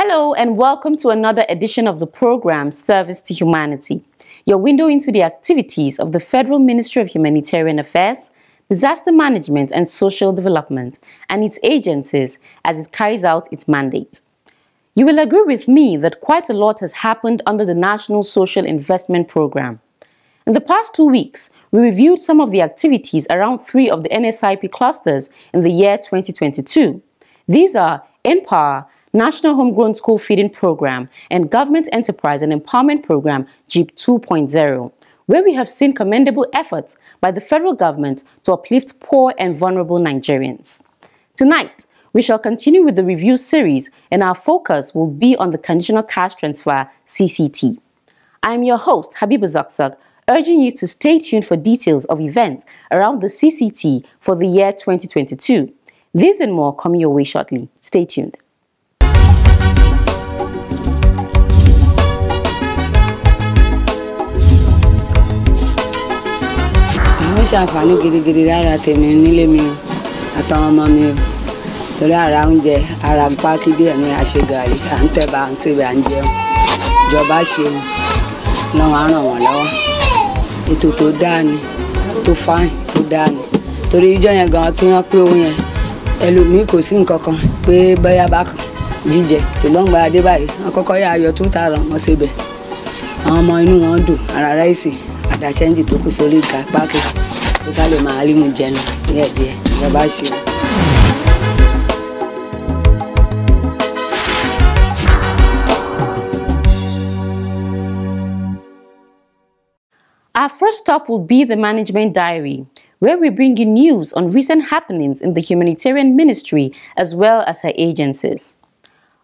Hello and welcome to another edition of the program Service to Humanity, your window into the activities of the Federal Ministry of Humanitarian Affairs, Disaster Management and Social Development and its agencies as it carries out its mandate. You will agree with me that quite a lot has happened under the National Social Investment Program. In the past 2 weeks, we reviewed some of the activities around 3 of the NSIP clusters in the year 2022. These are Empower, National Homegrown School Feeding Program, and Government Enterprise and Empowerment Program GEEP 2.0, where we have seen commendable efforts by the federal government to uplift poor and vulnerable Nigerians. Tonight, we shall continue with the review series, and our focus will be on the Conditional Cash Transfer (CCT). I am your host, Habiba Zakzak, urging you to stay tuned for details of events around the CCT for the year 2022. These and more coming your way shortly. Stay tuned. Mo ṣàǹfààní gidigidi lára tèmi nílé mi àtàwọn ọmọ mi o torí ara oúnjẹ ara pákídé ẹ̀mí àṣegàrí à ń tẹ̀bà à ń ṣèbẹ̀ à ń jẹun ìjọba ṣeun lọ́wọ́ á ràn wọ́n lọ́wọ́ ètò tó dáa ni tó fáìn tó dáa ni torí ìjọ yẹn gan tí wọ́n pé owó yẹn ẹlòmíì kò sí nǹkan kan pé bóyá bákan jíjẹ ṣùgbọ́n gba adé báyìí wọ́n kọ́kọ́ yà ayọ̀ 2000 wọ́n ṣèbẹ̀ àwọn ọmọ inú wọn dùn ara ráìsì àdàṣẹ́ńjì tó kù sórí ìka pákí kó ká lè máa rí mu jẹun díẹ̀díẹ̀ ìjọba ṣe. Our first stop will be the Management Diary, where we bring you news on recent happenings in the Humanitarian Ministry as well as her agencies.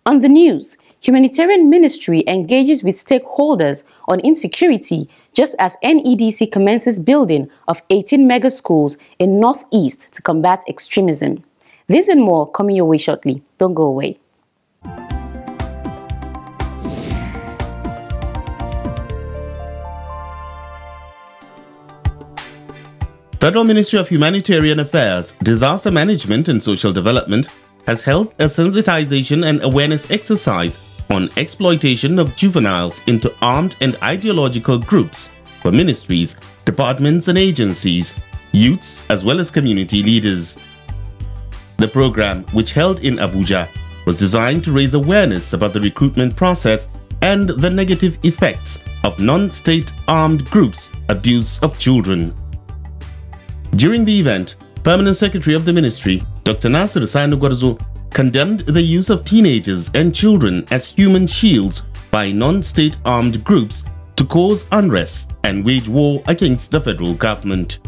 On the news, Humanitarian Ministry engages with stakeholders on insecurity just as NEDC commences building of 18 mega schools in Northeast to combat extremism. This and more coming your way shortly. Don't go away. Federal Ministry of Humanitarian Affairs, Disaster Management and Social Development has held a sensitization and awareness exercise on exploitation of juveniles into armed and ideological groups for ministries, departments and agencies, youths as well as community leaders. The program, which held in Abuja, was designed to raise awareness about the recruitment process and the negative effects of non-state armed groups' abuse of children. During the event, Permanent Secretary of the Ministry, Dr. Nasir Sainugwarzo, condemned the use of teenagers and children as human shields by non-state armed groups to cause unrest and wage war against the federal government.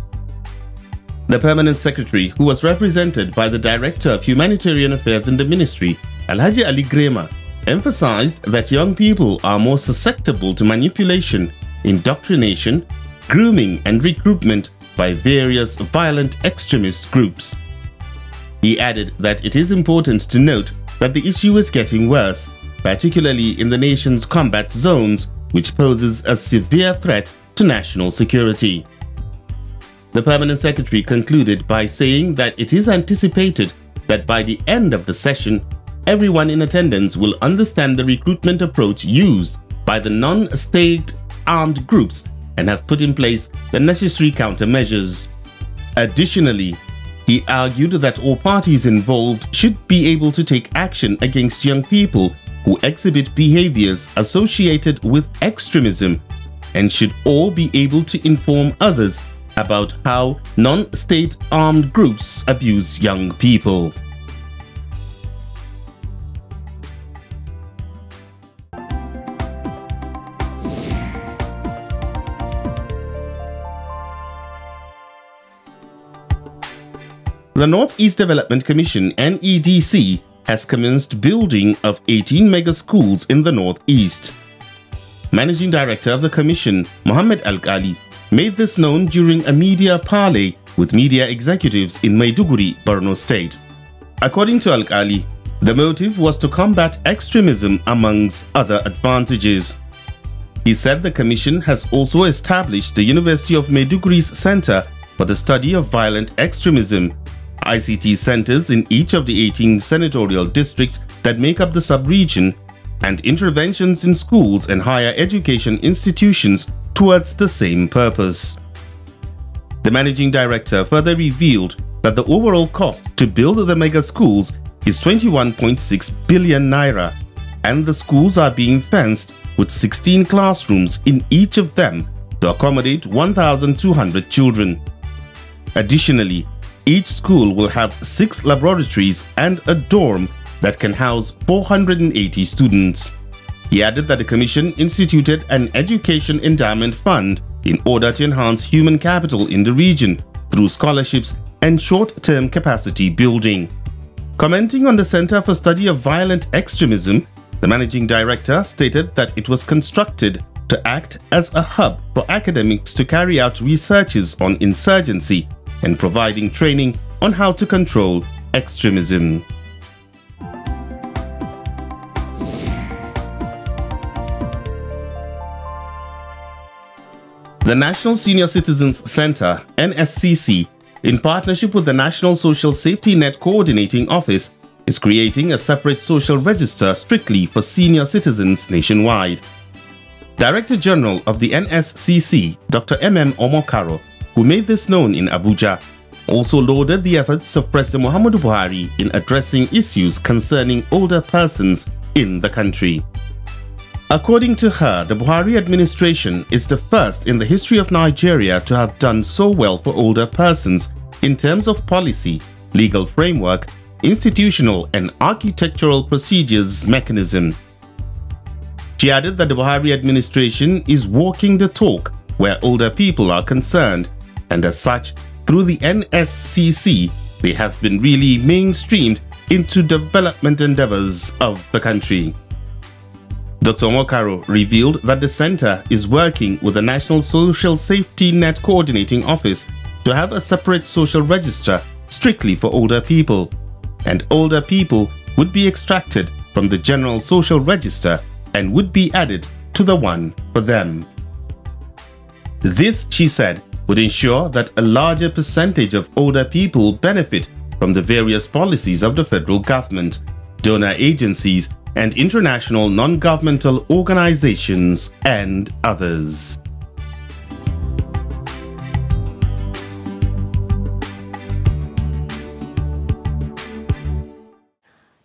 The Permanent Secretary, who was represented by the Director of Humanitarian Affairs in the Ministry, Alhaji Ali Grema, emphasized that young people are more susceptible to manipulation, indoctrination, grooming and recruitment by various violent extremist groups. He added that it is important to note that the issue is getting worse, particularly in the nation's combat zones, which poses a severe threat to national security. The Permanent Secretary concluded by saying that it is anticipated that by the end of the session, everyone in attendance will understand the recruitment approach used by the non-state armed groups and have put in place the necessary countermeasures. Additionally, he argued that all parties involved should be able to take action against young people who exhibit behaviors associated with extremism and should all be able to inform others about how non-state armed groups abuse young people. The Northeast Development Commission (NEDC) has commenced building of 18 mega schools in the Northeast. Managing Director of the Commission, Mohammed Al-Ghali, made this known during a media parley with media executives in Maiduguri, Borno State. According to Al-Ghali, the motive was to combat extremism amongst other advantages. He said the Commission has also established the University of Maiduguri's Center for the Study of Violent Extremism, ICT centers in each of the 18 senatorial districts that make up the sub-region, and interventions in schools and higher education institutions towards the same purpose. The managing director further revealed that the overall cost to build the mega schools is 21.6 billion naira, and the schools are being fenced with 16 classrooms in each of them to accommodate 1,200 children. Additionally, each school will have 6 laboratories and a dorm that can house 480 students. He added that the Commission instituted an Education Endowment Fund in order to enhance human capital in the region through scholarships and short-term capacity building. Commenting on the Center for Study of Violent Extremism, the managing director stated that it was constructed to act as a hub for academics to carry out researches on insurgency and providing training on how to control extremism. The National Senior Citizens Center, NSCC, in partnership with the National Social Safety Net Coordinating Office, is creating a separate social register strictly for senior citizens nationwide. Director General of the NSCC, Dr. Omokaro, who made this known in Abuja, also lauded the efforts of President Muhammadu Buhari in addressing issues concerning older persons in the country. According to her, the Buhari administration is the first in the history of Nigeria to have done so well for older persons in terms of policy, legal framework, institutional and architectural procedures mechanism. She added that the Buhari administration is walking the talk where older people are concerned, and as such, through the NSCC, they have been really mainstreamed into development endeavors of the country. Dr. Omokaro revealed that the center is working with the National Social Safety Net Coordinating Office to have a separate social register strictly for older people, and older people would be extracted from the General Social Register and would be added to the one for them. This, she said, would ensure that a larger percentage of older people benefit from the various policies of the federal government, donor agencies, and international non-governmental organizations and others.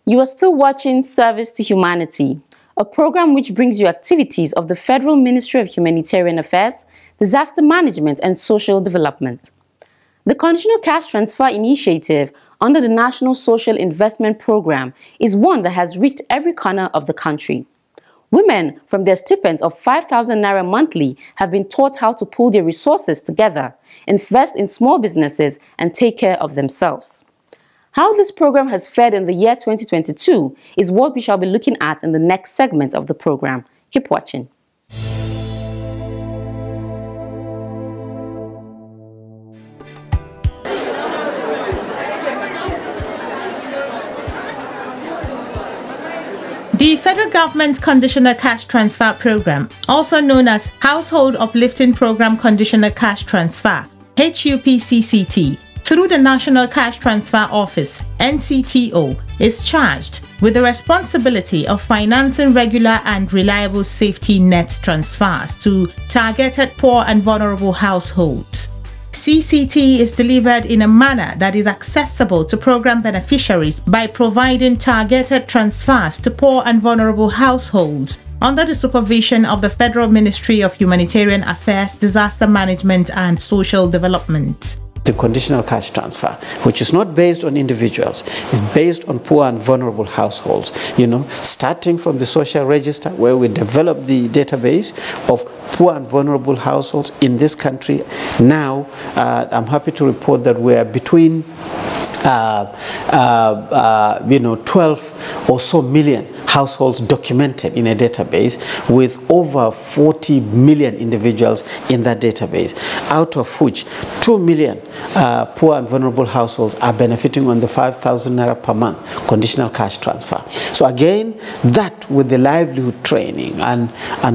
You are still watching Service to Humanity, a program which brings you activities of the Federal Ministry of Humanitarian Affairs, Disaster Management and Social Development. The Conditional Cash Transfer initiative under the National Social Investment Program is one that has reached every corner of the country. Women from their stipends of 5,000 naira monthly have been taught how to pull their resources together, invest in small businesses and take care of themselves. How this program has fared in the year 2022 is what we shall be looking at in the next segment of the program. Keep watching. The federal government's Conditional Cash Transfer Program, also known as Household Uplifting Program Conditional Cash Transfer, HUPCCT, through the National Cash Transfer Office, NCTO, is charged with the responsibility of financing regular and reliable safety net transfers to targeted poor and vulnerable households. CCT is delivered in a manner that is accessible to program beneficiaries by providing targeted transfers to poor and vulnerable households under the supervision of the Federal Ministry of Humanitarian Affairs, Disaster Management and Social Development. The conditional cash transfer, which is not based on individuals, is based on poor and vulnerable households, starting from the social register where we develop the database of poor and vulnerable households in this country. Now, I'm happy to report that we are between 12 or so million households documented in a database with over 40 million individuals in that database, out of which 2 million poor and vulnerable households are benefiting on the 5,000 naira per month conditional cash transfer. So again, that with the livelihood training and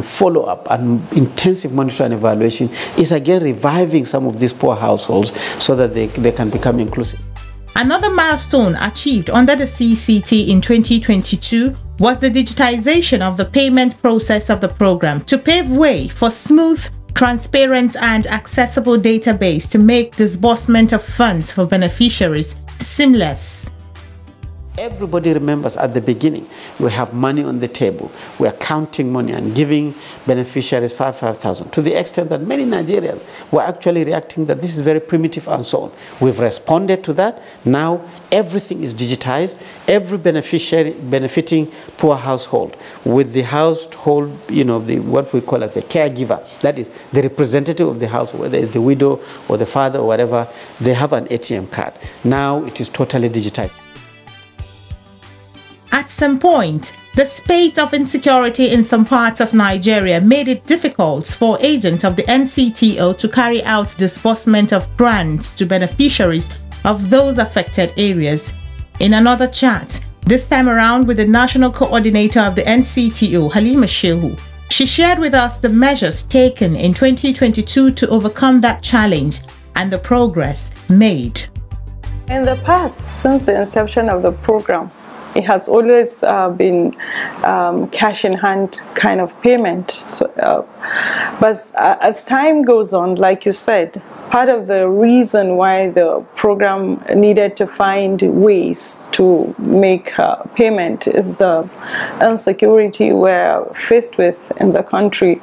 follow-up and intensive monitoring and evaluation is again reviving some of these poor households so that they can become inclusive. Another milestone achieved under the CCT in 2022 was the digitization of the payment process of the program to pave way for smooth, transparent and accessible database to make disbursement of funds for beneficiaries seamless. Everybody remembers at the beginning, we have money on the table. We are counting money and giving beneficiaries 5,000 to the extent that many Nigerians were actually reacting that this is very primitive and so on. We've responded to that. Now everything is digitized. Every beneficiary benefiting poor household with the household, what we call as a caregiver, that is the representative of the household, whether it's the widow or the father or whatever, they have an ATM card. Now it is totally digitized. At some point, the spate of insecurity in some parts of Nigeria made it difficult for agents of the NCTO to carry out disbursement of grants to beneficiaries of those affected areas. In another chat, this time around with the National Coordinator of the NCTO, Halima Shehu, she shared with us the measures taken in 2022 to overcome that challenge and the progress made. In the past, since the inception of the program, it has always been cash in hand kind of payment. So, but as time goes on, like you said, part of the reason why the program needed to find ways to make payment is the insecurity we're faced with in the country.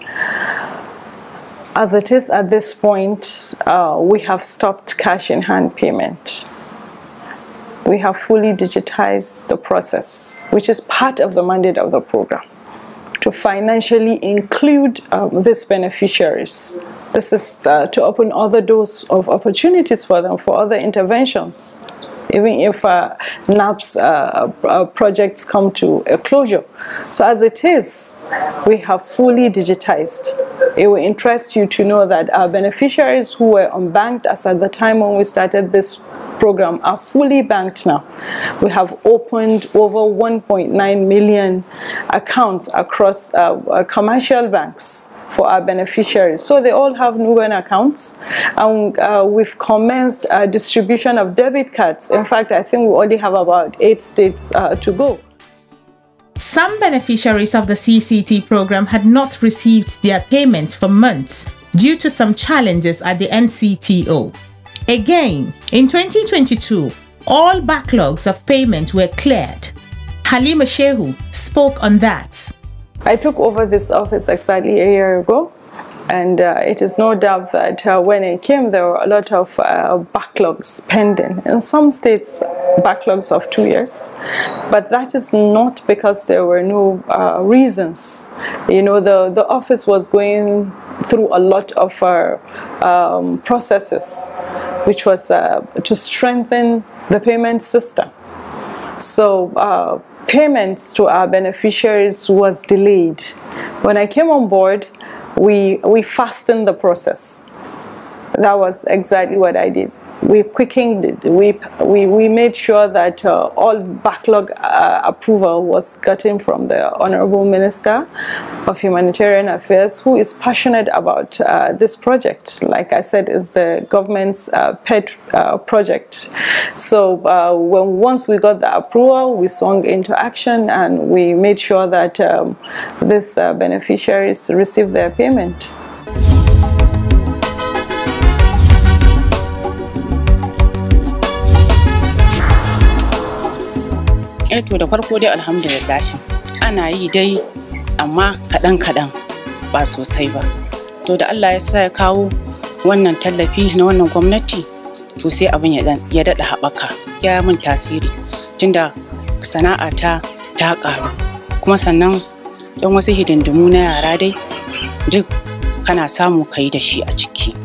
As it is at this point, we have stopped cash in hand payment. We have fully digitized the process, which is part of the mandate of the program, to financially include these beneficiaries. This is to open other doors of opportunities for them for other interventions, even if NAP's projects come to a closure. So as it is, we have fully digitized. It will interest you to know that our beneficiaries who were unbanked as at the time when we started this program are fully banked now. We have opened over 1.9 million accounts across commercial banks for our beneficiaries. So they all have Nubank accounts, and we've commenced distribution of debit cards. In fact, I think we already have about 8 states to go. Some beneficiaries of the CCT program had not received their payments for months due to some challenges at the NCTO. Again, in 2022, all backlogs of payment were cleared. Halima Shehu spoke on that. I took over this office exactly a year ago, and it is no doubt that when I came, there were a lot of backlogs pending. In some states, backlogs of 2 years, but that is not because there were no reasons. The office was going through a lot of processes, which was to strengthen the payment system. So payments to our beneficiaries was delayed. When I came on board, we fastened the process. That was exactly what I did. We quickened it. We made sure that all backlog approval was gotten from the Honorable Minister of Humanitarian Affairs, who is passionate about this project. Like I said, it's the government's pet project. So once we got the approval, we swung into action and we made sure that these beneficiaries received their payment. To da farko dai alhamdulillah ana yi dai amma kaɗan ba sosai ba. To da Allah ya sa ya kawo wannan tallafi na wannan gwamnati, to sai abin ya daɗa haɓaka, ya min tasiri tunda sana'ata ta ƙaru, kuma sannan ɗan wasu hidindimu na yara dai duk kana samu kai da shi a ciki.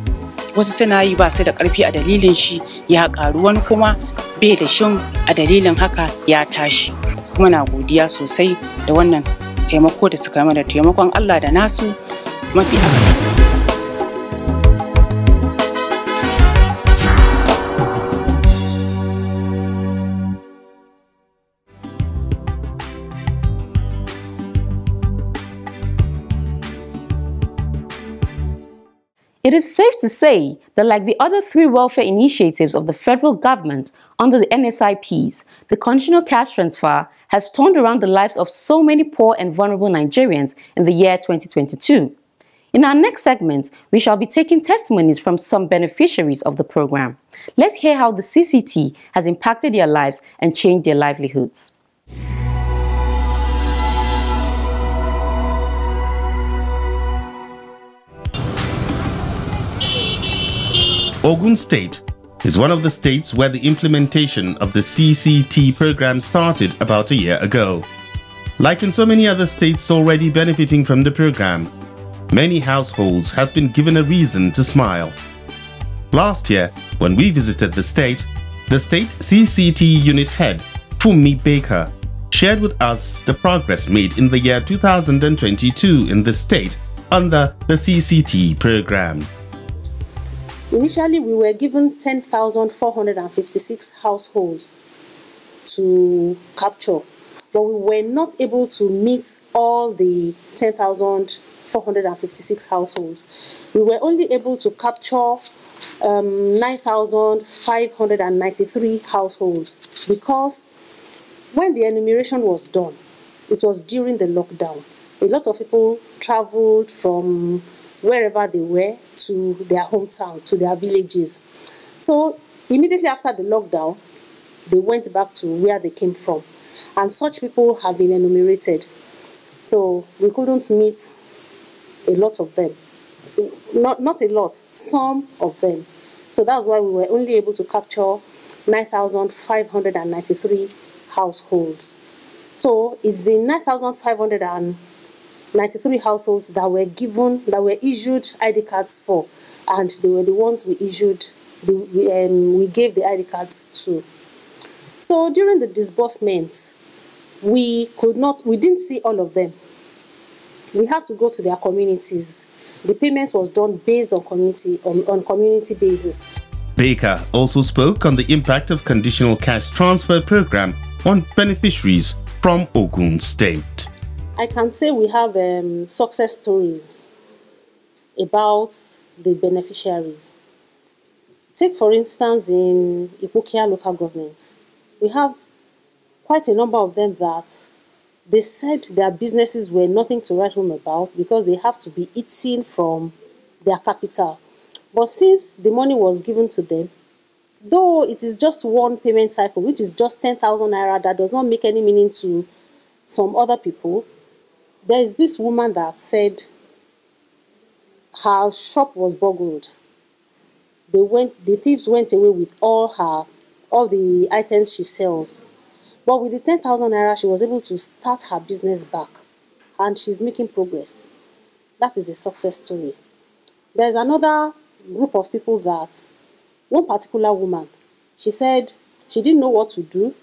Wasu suna yi ba su da ƙarfi a dalilin shi ya ƙaru, wani kuma bai da shin a dalilin haka ya tashi. Kuma na godiya sosai da wannan taimako da suka mana, taimakon Allah da nasu mafi akasari. It is safe to say that, like the other 3 welfare initiatives of the federal government under the NSIPs, the Conditional Cash Transfer has turned around the lives of so many poor and vulnerable Nigerians in the year 2022. In our next segment, we shall be taking testimonies from some beneficiaries of the program. Let's hear how the CCT has impacted their lives and changed their livelihoods. Ogun State is one of the states where the implementation of the CCT program started about a year ago. Like in so many other states already benefiting from the program, many households have been given a reason to smile. Last year, when we visited the state CCT unit head, Funmi Baker, shared with us the progress made in the year 2022 in the state under the CCT program. Initially, we were given 10,456 households to capture, but we were not able to meet all the 10,456 households. We were only able to capture 9,593 households because when the enumeration was done, it was during the lockdown. A lot of people traveled from wherever they were to their hometown, to their villages. So immediately after the lockdown, they went back to where they came from. And such people have been enumerated. So we couldn't meet a lot of them. Not a lot, some of them. So that's why we were only able to capture 9,593 households. So it's the 9,593 households that were issued ID cards for, and they were the ones we issued, we gave the ID cards to. So during the disbursement, we didn't see all of them. We had to go to their communities. The payment was done based on community basis. Baker also spoke on the impact of Conditional Cash Transfer program on beneficiaries from Ogun State. I can say we have success stories about the beneficiaries. Take, for instance, in Ipokia local government, we have quite a number of them that they said their businesses were nothing to write home about because they have to be eating from their capital. But since the money was given to them, though it is just one payment cycle, which is just 10,000 naira, that does not make any meaning to some other people, there is this woman that said her shop was burgled. The thieves went away with all the items she sells. But with the 10,000 naira, she was able to start her business back. And she's making progress. That is a success story. There's another group of people that, one particular woman, she said she didn't know what to do.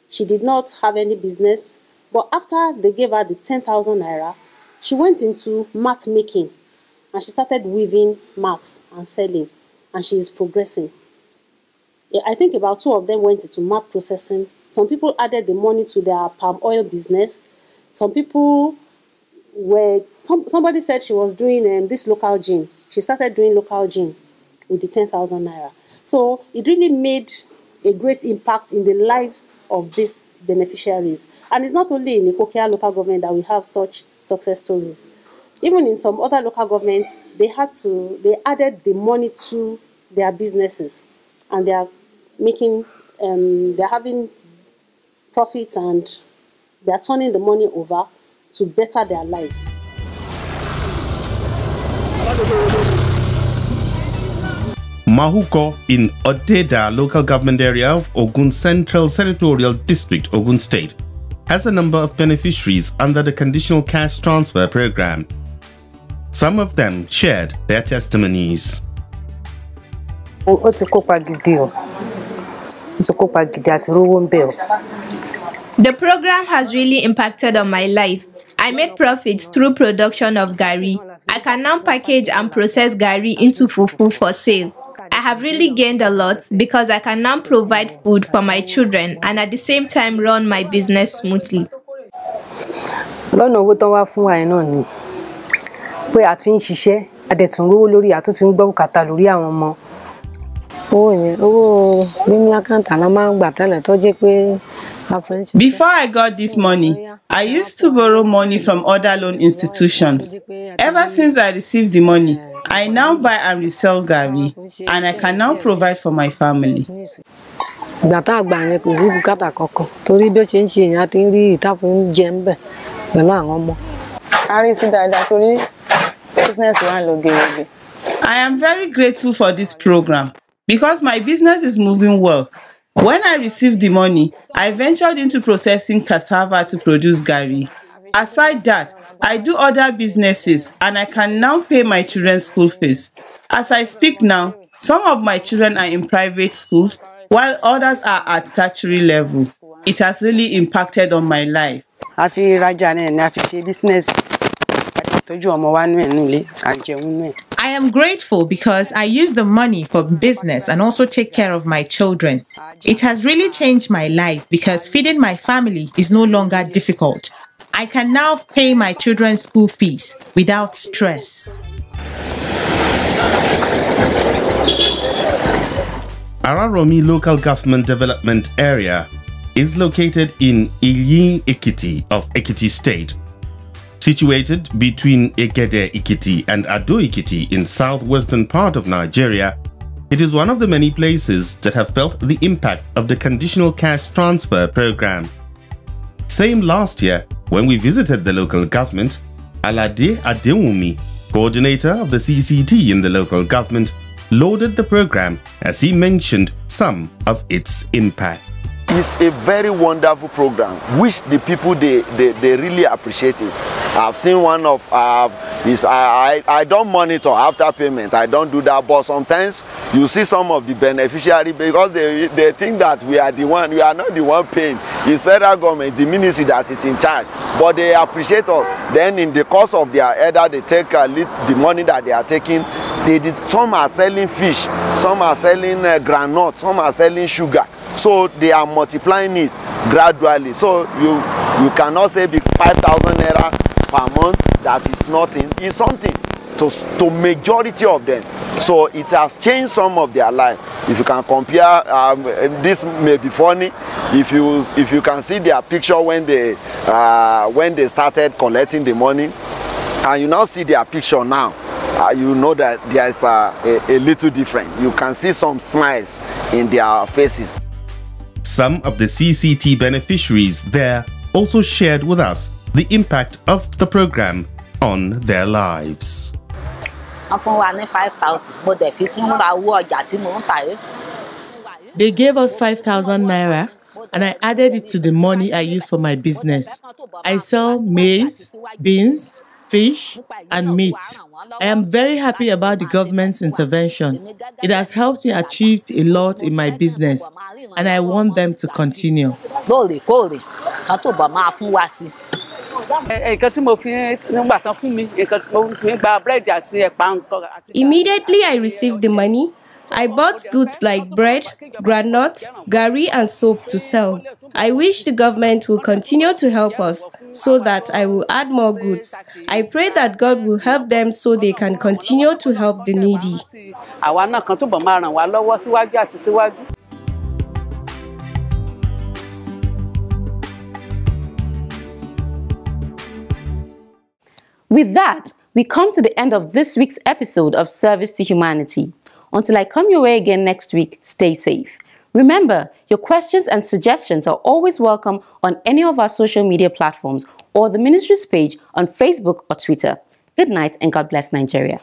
She did not have any business. But after they gave her the 10,000 naira, she went into mat making. And she started weaving mats and selling. And she is progressing. I think about 2 of them went into mat processing. Some people added the money to their palm oil business. Some people somebody said she was doing this local gin. She started doing local gin with the 10,000 naira. So it really made a great impact in the lives of these beneficiaries. And it's not only in Ipokia local government that we have such success stories. Even in some other local governments, they added the money to their businesses, and they are they're having profits, and they are turning the money over to better their lives. Mahuko in Odeda local government area of Ogun Central Senatorial District, Ogun State, has a number of beneficiaries under the Conditional Cash Transfer program. Some of them shared their testimonies. The program has really impacted on my life. I made profits through production of gari. I can now package and process gari into fufu for sale. I have really gained a lot because I can now provide food for my children and at the same time run my business smoothly. Adẹ̀tún rówó lórí àtúntún gbọ́ bùkátà lórí àwọn ọmọ. Owó mímú àkáǹtì la máa ń gbà tẹ́lẹ̀ tó jẹ́ pé Before I got this money, I used to borrow money from other loan institutions. Ever since I received the money, I now buy and resell garri, and I can now provide for my family. Ìgbà tá a gbà yẹn kò sí bùkátà kankan torí bí ó ṣe ń ṣe èèyàn ti ń rí ìtàkùn jẹ ń bẹ̀ pẹ̀lú àwọn ọmọ. A rí sí dáadáa torí business wa ń lọ gèrègè. I am very grateful for this program because my business is moving well. When I received the money, I ventured into processing cassava to produce garri. Aside that, I do other businesses and I can now pay my children's school fees. As I speak now, some of my children are in private schools while others are at tertiary level. It has really impacted on my life. I am grateful because I use the money for business and also take care of my children. It has really changed my life because feeding my family is no longer difficult. I can now pay my children's school fees without stress. Araromi Local Government Development Area is located in Iyin Ekiti of Ekiti State. Situated between Egede Ekiti and Ado Ekiti in southwestern part of Nigeria, it is one of the many places that have felt the impact of the Conditional Cash Transfer program. Same last year, when we visited the local government, Alade Adewumi, coordinator of the CCT in the local government, lauded the program as he mentioned some of its impact. It's a very wonderful program, which the people they really appreciate it. I've seen one of I don't monitor after payment. I don't do that, but sometimes you see some of the beneficiaries because they think that we are not the one paying. It's federal government, the ministry that is in charge. But they appreciate us. Then in the course of their either they take the money that they are taking. Some are selling fish, some are selling groundnut, some are selling sugar. So they are multiplying it gradually. So you cannot say 5,000 naira per month, that is nothing. It's something to majority of them. So it has changed some of their life. If you can compare, this may be funny. If you can see their picture when they started collecting the money, and you now see their picture now, you know that there is a little different. You can see some smiles in their faces. Some of the CCT beneficiaries there also shared with us the impact of the program on their lives. They gave us 5,000 naira and I added it to the money I use for my business. I sell maize, beans, fish, and meat. I am very happy about the government's intervention. It has helped me achieve a lot in my business, and I want them to continue. Immediately I received the money, I bought goods like bread, groundnut, garri and soap to sell. I wish the government will continue to help us so that I will add more goods. I pray that God will help them so they can continue to help the needy. With that, we come to the end of this week's episode of Service to Humanity. Until I come your way again next week, stay safe. Remember, your questions and suggestions are always welcome on any of our social media platforms or the ministry's page on Facebook or Twitter. Good night and God bless Nigeria.